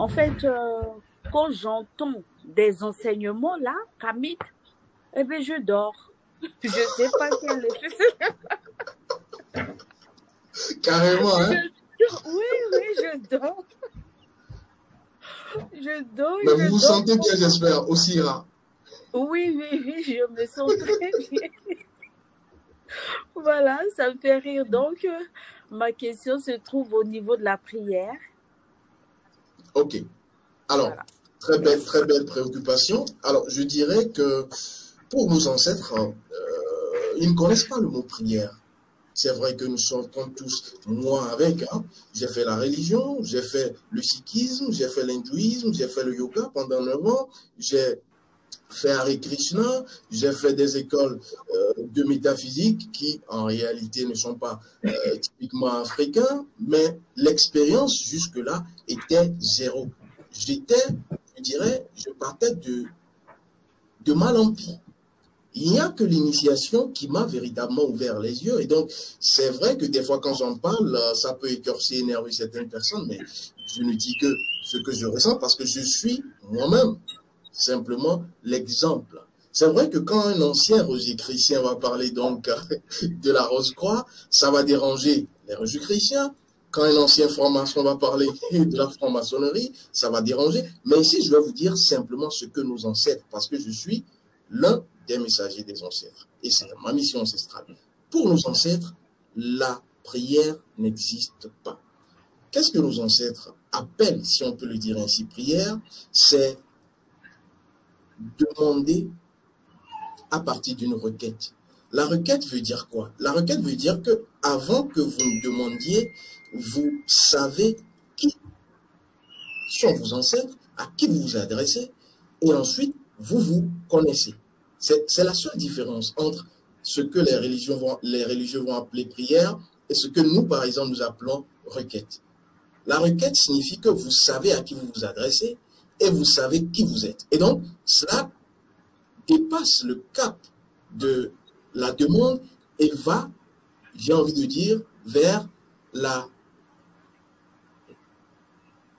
En fait, quand j'entends des enseignements là, Kamit, eh bien, je dors. Je ne sais pas quel est. Carrément, hein? Oui, oui, je dors. Je dors, Mais vous je vous dors. sentez bien, j'espère, aussi rare. Oui, oui, oui, je me sens très bien. Voilà, ça me fait rire. Donc, ma question se trouve au niveau de la prière. Ok. Alors, Voilà. très belle préoccupation. Alors, je dirais que pour nos ancêtres, ils ne connaissent pas le mot prière. C'est vrai que nous sortons tous, moi avec, hein. J'ai fait la religion, j'ai fait le sikhisme, j'ai fait l'hindouisme, j'ai fait le yoga pendant 9 ans, j'ai fait Hare Krishna, j'ai fait des écoles de métaphysique qui, en réalité, ne sont pas typiquement africains, mais l'expérience jusque-là était zéro. J'étais, je dirais, je partais de mal en pis. Il n'y a que l'initiation qui m'a véritablement ouvert les yeux. Et donc, c'est vrai que des fois, quand j'en parle, ça peut écorcher, énerver certaines personnes, mais je ne dis que ce que je ressens parce que je suis moi-même simplement l'exemple. C'est vrai que quand un ancien Rosicrucien va parler donc de la Rose-Croix, ça va déranger les Rosicruciens. Quand un ancien franc-maçon va parler de la franc-maçonnerie, ça va déranger. Mais ici, je vais vous dire simplement ce que nos ancêtres, parce que je suis l'un des messagers des ancêtres. Et c'est ma mission ancestrale. Pour nos ancêtres, la prière n'existe pas. Qu'est-ce que nos ancêtres appellent, si on peut le dire ainsi, prière? C'est demander à partir d'une requête. La requête veut dire quoi? La requête veut dire que avant que vous me demandiez, vous savez qui sont vos ancêtres, à qui vous vous adressez, et ensuite vous vous connaissez. C'est la seule différence entre ce que les religieux vont appeler prière et ce que nous, par exemple, nous appelons requête. La requête signifie que vous savez à qui vous vous adressez et vous savez qui vous êtes. Et donc, cela dépasse le cap de la demande et va, j'ai envie de dire, vers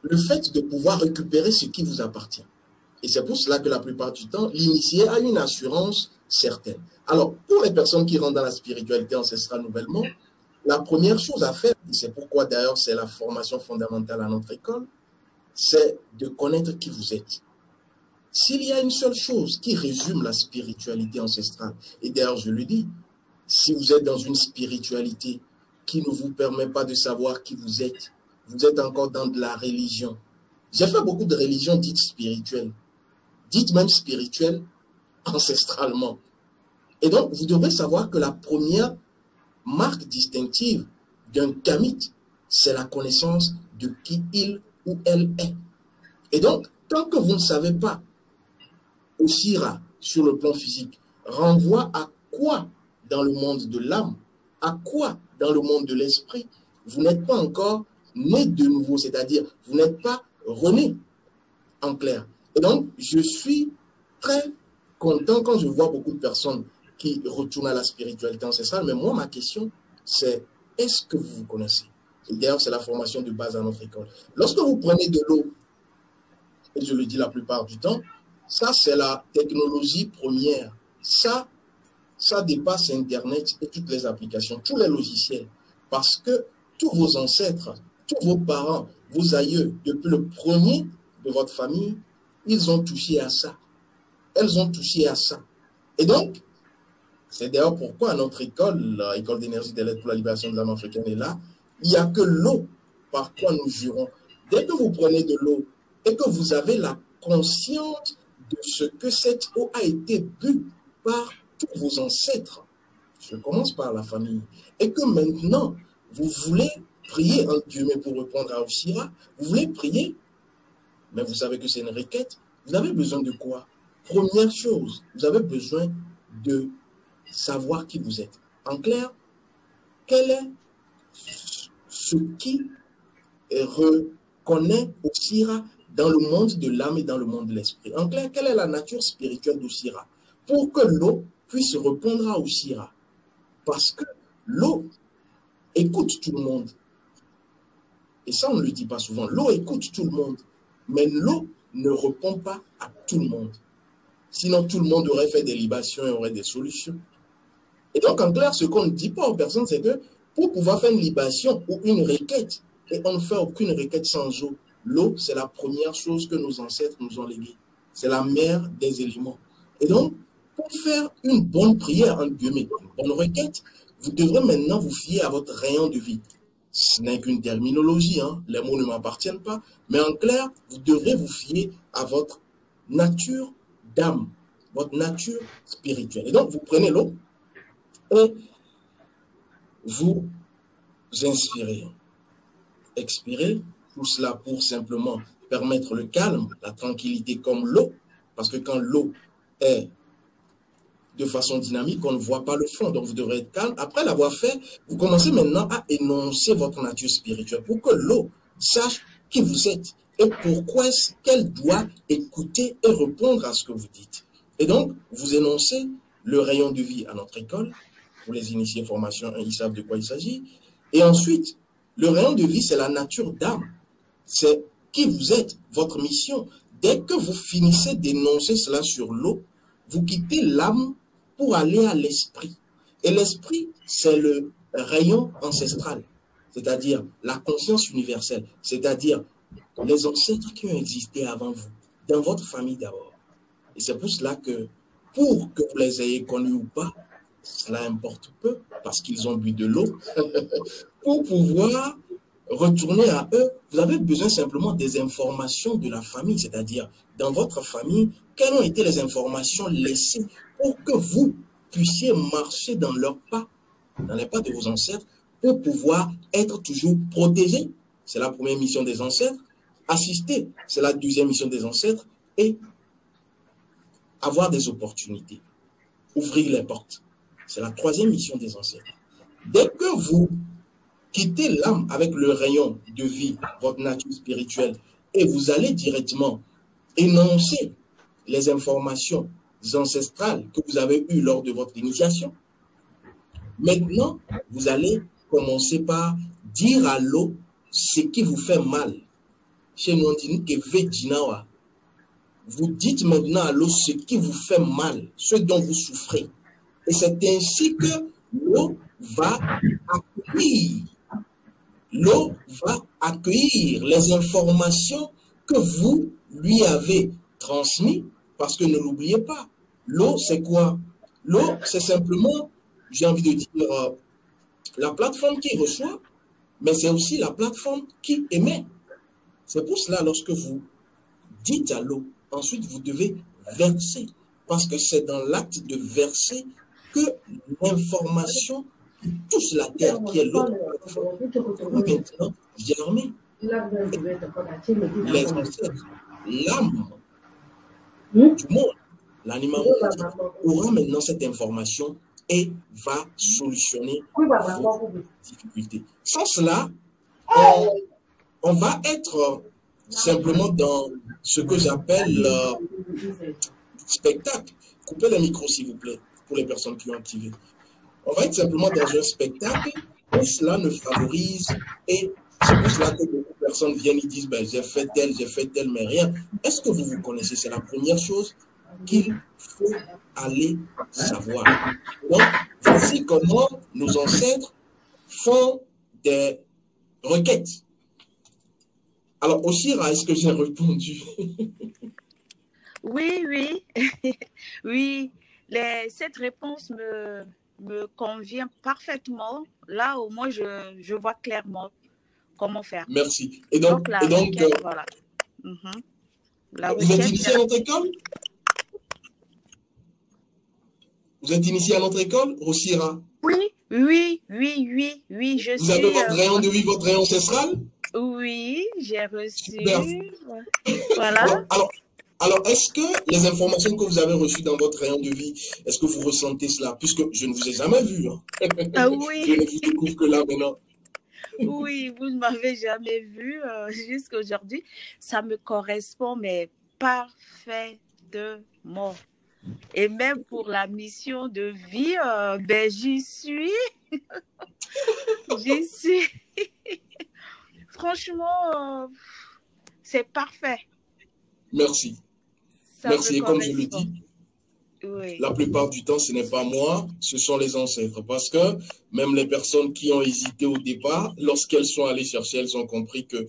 le fait de pouvoir récupérer ce qui vous appartient. Et c'est pour cela que la plupart du temps, l'initié a une assurance certaine. Alors, pour les personnes qui rentrent dans la spiritualité ancestrale nouvellement, la première chose à faire, et c'est pourquoi d'ailleurs c'est la formation fondamentale à notre école, c'est de connaître qui vous êtes. S'il y a une seule chose qui résume la spiritualité ancestrale, et d'ailleurs je le dis, si vous êtes dans une spiritualité qui ne vous permet pas de savoir qui vous êtes encore dans de la religion. J'ai fait beaucoup de religions dites spirituelles, dites même spirituelles ancestralement. Et donc, vous devrez savoir que la première marque distinctive d'un kamite, c'est la connaissance de qui il ou elle est. Et donc, tant que vous ne savez pas, Osira, sur le plan physique, renvoie à quoi dans le monde de l'âme, à quoi dans le monde de l'esprit, vous n'êtes pas encore né de nouveau, c'est-à-dire vous n'êtes pas rené en clair. Et donc, je suis très content quand je vois beaucoup de personnes qui retournent à la spiritualité ancestrale, mais moi, ma question, c'est est-ce que vous vous connaissez? Et d'ailleurs, c'est la formation de base à notre école. Lorsque vous prenez de l'eau, et je le dis la plupart du temps, ça, c'est la technologie première. Ça dépasse Internet et toutes les applications, tous les logiciels. Parce que tous vos ancêtres, tous vos parents, vos aïeux, depuis le premier de votre famille, ils ont touché à ça. Elles ont touché à ça. Et donc, c'est d'ailleurs pourquoi à notre école, l'école d'énergie de l'aide pour la libération de l'âme africaine est là, il n'y a que l'eau par quoi nous jurons. Dès que vous prenez de l'eau et que vous avez la conscience de ce que cette eau a été bue par tous vos ancêtres, je commence par la famille, et que maintenant, vous voulez prier en Dieu, mais pour répondre à Oshira, vous voulez prier, mais vous savez que c'est une requête, vous avez besoin de quoi? Première chose, vous avez besoin de savoir qui vous êtes. En clair, quel est ce qui reconnaît Oshira dans le monde de l'âme et dans le monde de l'esprit? En clair, quelle est la nature spirituelle d'Oshira? Pour que l'eau puisse répondre à Oshira. Parce que l'eau écoute tout le monde. Et ça, on ne le dit pas souvent. L'eau écoute tout le monde. Mais l'eau ne répond pas à tout le monde. Sinon, tout le monde aurait fait des libations et aurait des solutions. Et donc, en clair, ce qu'on ne dit pas aux personnes, c'est que pour pouvoir faire une libation ou une requête, et on ne fait aucune requête sans eau, l'eau, c'est la première chose que nos ancêtres nous ont léguée. C'est la mère des éléments. Et donc, pour faire une bonne prière, entre guillemets, une bonne requête, vous devrez maintenant vous fier à votre rayon de vie. Ce n'est qu'une terminologie, hein, les mots ne m'appartiennent pas, mais en clair, vous devrez vous fier à votre nature d'âme, votre nature spirituelle. Et donc, vous prenez l'eau et vous inspirez, expirez, tout cela pour simplement permettre le calme, la tranquillité comme l'eau, parce que quand l'eau est de façon dynamique, on ne voit pas le fond, donc vous devrez être calme. Après l'avoir fait, vous commencez maintenant à énoncer votre nature spirituelle pour que l'eau sache qui vous êtes et pourquoi est-ce qu'elle doit écouter et répondre à ce que vous dites. Et donc, vous énoncez le rayon de vie à notre école. Pour les initiés formation, ils savent de quoi il s'agit. Et ensuite, le rayon de vie, c'est la nature d'âme. C'est qui vous êtes, votre mission. Dès que vous finissez d'énoncer cela sur l'eau, vous quittez l'âme pour aller à l'esprit. Et l'esprit, c'est le rayon ancestral, c'est-à-dire la conscience universelle, c'est-à-dire les ancêtres qui ont existé avant vous, dans votre famille d'abord. Et c'est pour cela que, pour que vous les ayez connus ou pas, cela importe peu, parce qu'ils ont bu de l'eau. Pour pouvoir retourner à eux, vous avez besoin simplement des informations de la famille, c'est-à-dire dans votre famille, quelles ont été les informations laissées pour que vous puissiez marcher dans leurs pas, dans les pas de vos ancêtres, pour pouvoir être toujours protégé. C'est la première mission des ancêtres. Assister, c'est la deuxième mission des ancêtres. Et avoir des opportunités, ouvrir les portes. C'est la troisième mission des ancêtres. Dès que vous quittez l'âme avec le rayon de vie, votre nature spirituelle, et vous allez directement énoncer les informations ancestrales que vous avez eues lors de votre initiation. Maintenant, vous allez commencer par dire à l'eau ce qui vous fait mal. Chez nous, on dit que Vejinawa. Vous dites maintenant à l'eau ce qui vous fait mal, ce dont vous souffrez. Et c'est ainsi que l'eau va accueillir. L'eau va accueillir les informations que vous lui avez transmises, parce que ne l'oubliez pas, l'eau c'est quoi? L'eau c'est simplement, j'ai envie de dire, la plateforme qui reçoit, mais c'est aussi la plateforme qui émet. C'est pour cela, lorsque vous dites à l'eau, ensuite vous devez verser, parce que c'est dans l'acte de verser que l'information touche la terre, qui est l'eau, maintenant germer. Les ancêtres, l'âme du monde, l'animal aura maintenant cette information et va solutionner vos difficultés. Sans cela, on va être simplement dans ce que j'appelle spectacle. Coupez le micro, s'il vous plaît, pour les personnes qui ont activé. On va être simplement dans un spectacle et cela ne favorise, et c'est pour cela que beaucoup de personnes viennent et disent ben, j'ai fait tel, mais rien. Est-ce que vous vous connaissez? C'est la première chose qu'il faut aller savoir. Donc, voici comment nos ancêtres font des requêtes. Alors, Oshira, est-ce que j'ai répondu? Oui, oui, oui. Cette réponse me convient parfaitement. Là, au moins, je vois clairement comment faire. Merci. Et Donc, donc, la requête, voilà. La vous êtes requête, initié à notre école? Vous êtes initié à notre école, Oshira? Oui, je vous suis... avez votre rayon de vie, votre rayon ancestral? Oui, j'ai reçu. Super. Voilà. Alors, est-ce que les informations que vous avez reçues dans votre rayon de vie, est-ce que vous ressentez cela? Puisque je ne vous ai jamais vu. Hein. Ah oui. Je ne vous découvre que là maintenant. Oui, vous ne m'avez jamais vu jusqu'à aujourd'hui. Ça me correspond, mais parfaitement. Et même pour la mission de vie, ben, j'y suis. J'y suis. Franchement, c'est parfait. Merci. Ça Merci. me Et comme je le correspond. dis, Oui. la plupart du temps, ce n'est pas moi, ce sont les ancêtres. Parce que même les personnes qui ont hésité au départ, lorsqu'elles sont allées chercher, elles ont compris que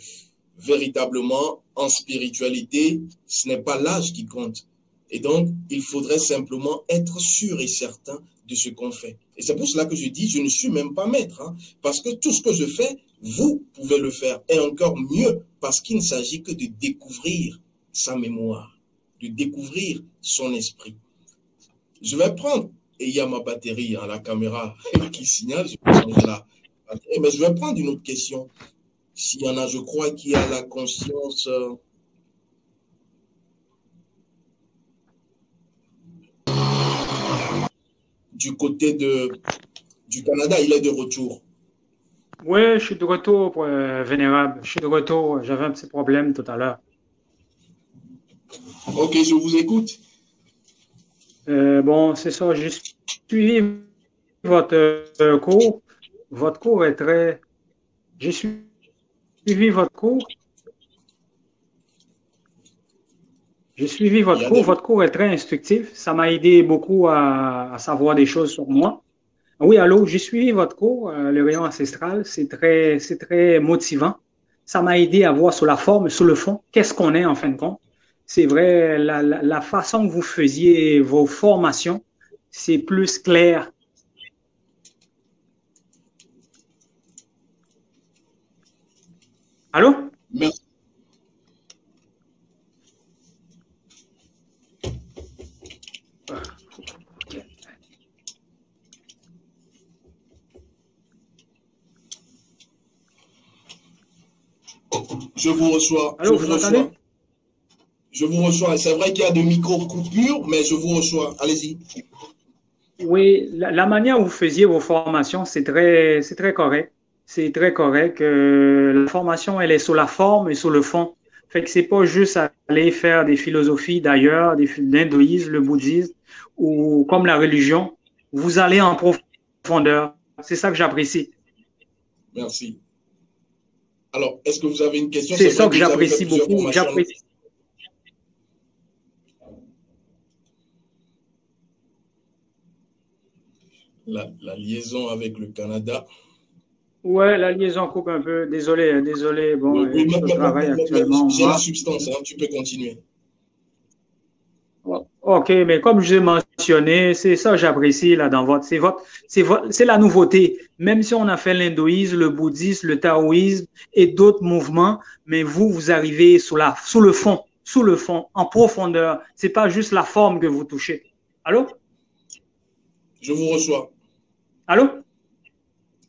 véritablement, en spiritualité, ce n'est pas l'âge qui compte. Et donc, il faudrait simplement être sûr et certain de ce qu'on fait. Et c'est pour cela que je dis, je ne suis même pas maître. Hein, parce que tout ce que je fais, vous pouvez le faire. Et encore mieux, parce qu'il ne s'agit que de découvrir sa mémoire, de découvrir son esprit. Je vais prendre, et il y a ma batterie, hein, la caméra qui signale, je vais changer la batterie, mais je vais prendre une autre question. S'il y en a, je crois qu'il y a la conscience du côté du Canada, il est de retour. Oui, je suis de retour, Vénérable. Je suis de retour. J'avais un petit problème tout à l'heure. Ok, je vous écoute. Bon, c'est ça. J'ai suivi votre cours. Votre cours est très... J'ai suivi votre cours. J'ai suivi votre cours. Votre cours est très instructif. Ça m'a aidé beaucoup à savoir des choses sur moi. Oui, allô, j'ai suivi votre cours, le rayon ancestral. C'est très motivant. Ça m'a aidé à voir sur la forme, sur le fond, qu'est-ce qu'on est en fin de compte. C'est vrai, la façon que vous faisiez vos formations, c'est plus clair. Allô? Merci. Je vous reçois. Allô, vous entendez? Je vous reçois. C'est vrai qu'il y a des micro-coupures, mais je vous reçois. Allez-y. Oui, la manière où vous faisiez vos formations, c'est très correct. C'est très correct. La formation, elle est sur la forme et sur le fond. Fait que c'est pas juste aller faire des philosophies d'ailleurs, l'hindouisme, le bouddhisme ou comme la religion. Vous allez en profondeur. C'est ça que j'apprécie. Merci. Alors, est-ce que vous avez une question? C'est ça que j'apprécie beaucoup. J'apprécie. La liaison avec le Canada. Ouais, la liaison coupe un peu. Désolé. Bon, Oui, je travaille actuellement. J'ai la substance, hein, tu peux continuer. Ok, mais comme je l'ai mentionné, c'est ça que j'apprécie là dans c'est la nouveauté. Même si on a fait l'hindouisme, le bouddhisme, le taoïsme et d'autres mouvements, mais vous arrivez sous le fond, en profondeur. C'est pas juste la forme que vous touchez. Allô? Je vous reçois. Allô?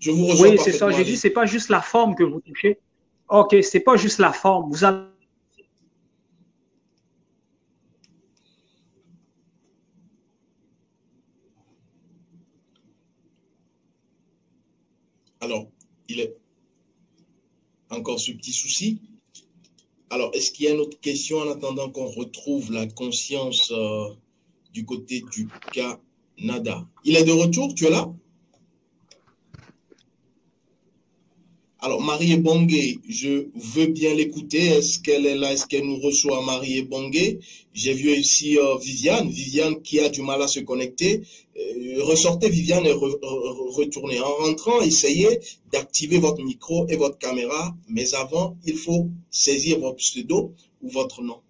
Je vous reçois. Oui, c'est ça. J'ai dit, c'est pas juste la forme que vous touchez. Ok, c'est pas juste la forme. Vous allez. Alors, il est encore ce petit souci. Alors, est-ce qu'il y a une autre question en attendant qu'on retrouve la conscience du côté du Canada? Il est de retour, tu es là? Alors, Marie Ebongue, je veux bien l'écouter. Est-ce qu'elle est là? Est-ce qu'elle nous reçoit, Marie Ebongue? J'ai vu ici Viviane qui a du mal à se connecter. Ressortez Viviane et retournez. En rentrant, essayez d'activer votre micro et votre caméra. Mais avant, il faut saisir votre pseudo ou votre nom.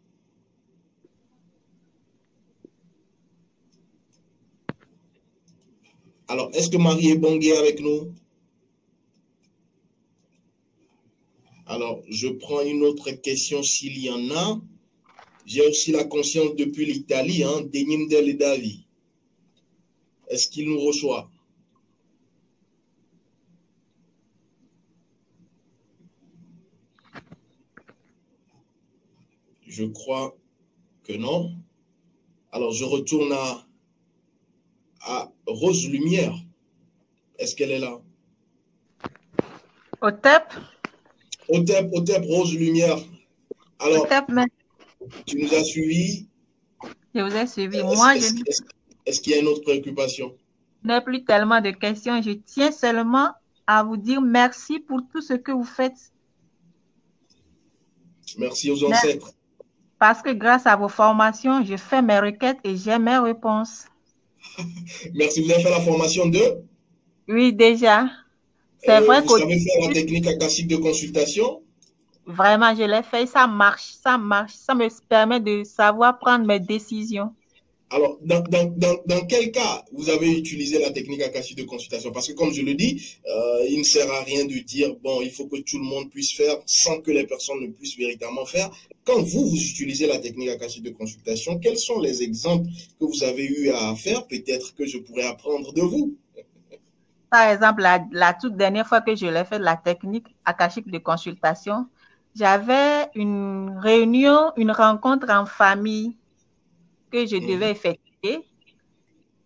Alors, est-ce que Marie Ebongue est avec nous? Alors, je prends une autre question s'il y en a. J'ai aussi la conscience depuis l'Italie, hein, Denimdel et Davi. Est-ce qu'il nous reçoit? Je crois que non. Alors, je retourne à Rose Lumière. Est-ce qu'elle est là? Otep, Rose Lumière. Alors, Otep, mais tu nous as suivis. je vous ai suivi. Est-ce qu'il y a une autre préoccupation? Je n'ai plus tellement de questions. Je tiens seulement à vous dire merci pour tout ce que vous faites. Merci aux ancêtres. Parce que grâce à vos formations, je fais mes requêtes et j'ai mes réponses. Merci. Vous avez fait la formation de? Oui, déjà. C'est vrai Vous qu'au savez faire la début, technique akashique de consultation? vraiment, je l'ai fait. Ça marche, ça marche. Ça me permet de savoir prendre mes décisions. Alors, dans quel cas vous avez utilisé la technique akashique de consultation? Parce que comme je le dis, il ne sert à rien de dire, bon, il faut que tout le monde puisse faire sans que les personnes ne puissent véritablement faire. Quand vous utilisez la technique akashique de consultation, quels sont les exemples que vous avez eu à faire? Peut-être que je pourrais apprendre de vous. Par exemple, la toute dernière fois que je l'ai fait, la technique akashique de consultation, j'avais une réunion, une rencontre en famille que je devais effectuer.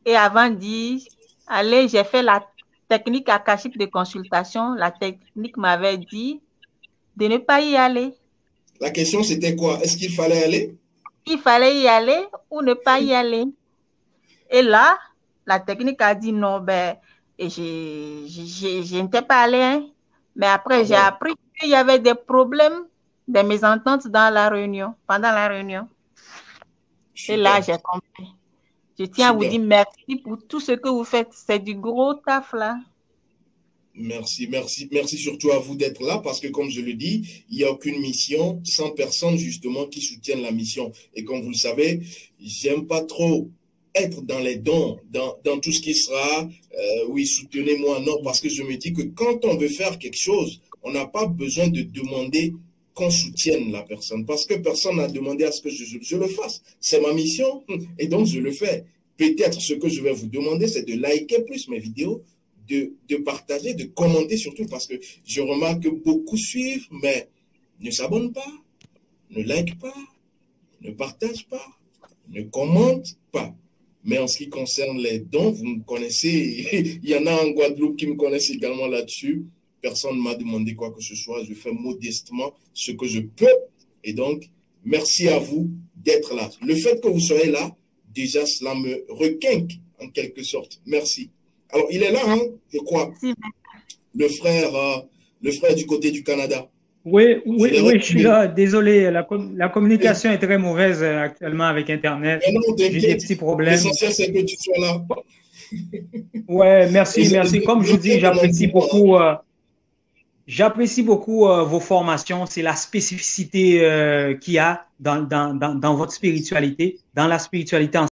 Et avant d'y aller, j'ai fait la technique akashique de consultation. La technique m'avait dit de ne pas y aller. La question, c'était quoi? Est-ce qu'il fallait aller? Il fallait y aller ou ne pas y aller. Et là, la technique a dit non, ben, et je n'étais pas allée. Hein. Mais après, j'ai appris qu'il y avait des problèmes, des mésententes dans la réunion, pendant la réunion. Super. Et là, j'ai compris. Je tiens à vous dire merci pour tout ce que vous faites. C'est du gros taf là. Merci surtout à vous d'être là parce que comme je le dis, il n'y a aucune mission sans personne justement qui soutiennent la mission. Et comme vous le savez, j'aime pas trop être dans les dons, dans tout ce qui sera, oui, soutenez-moi, non, parce que je me dis que quand on veut faire quelque chose, on n'a pas besoin de demander qu'on soutienne la personne parce que personne n'a demandé à ce que je le fasse. C'est ma mission et donc je le fais. Peut-être ce que je vais vous demander, c'est de liker plus mes vidéos, de partager, de commenter surtout parce que je remarque que beaucoup suivent, mais ne s'abonnent pas, ne likent pas, ne partagent pas, ne commentent pas. Mais en ce qui concerne les dons, vous me connaissez, il y en a en Guadeloupe qui me connaissent également là-dessus. Personne ne m'a demandé quoi que ce soit. Je fais modestement ce que je peux. Et donc, merci à vous d'être là. Le fait que vous soyez là, déjà, cela me requinque en quelque sorte. Merci. Alors, il est là, hein, je crois. Le frère du côté du Canada. Oui, je suis là. Désolé, la communication est très mauvaise actuellement avec Internet. J'ai des petits problèmes. L'essentiel, c'est que tu sois là. Ouais, merci. Comme je vous dis, j'apprécie beaucoup vos formations. C'est la spécificité qu'il y a dans votre spiritualité, dans la spiritualité en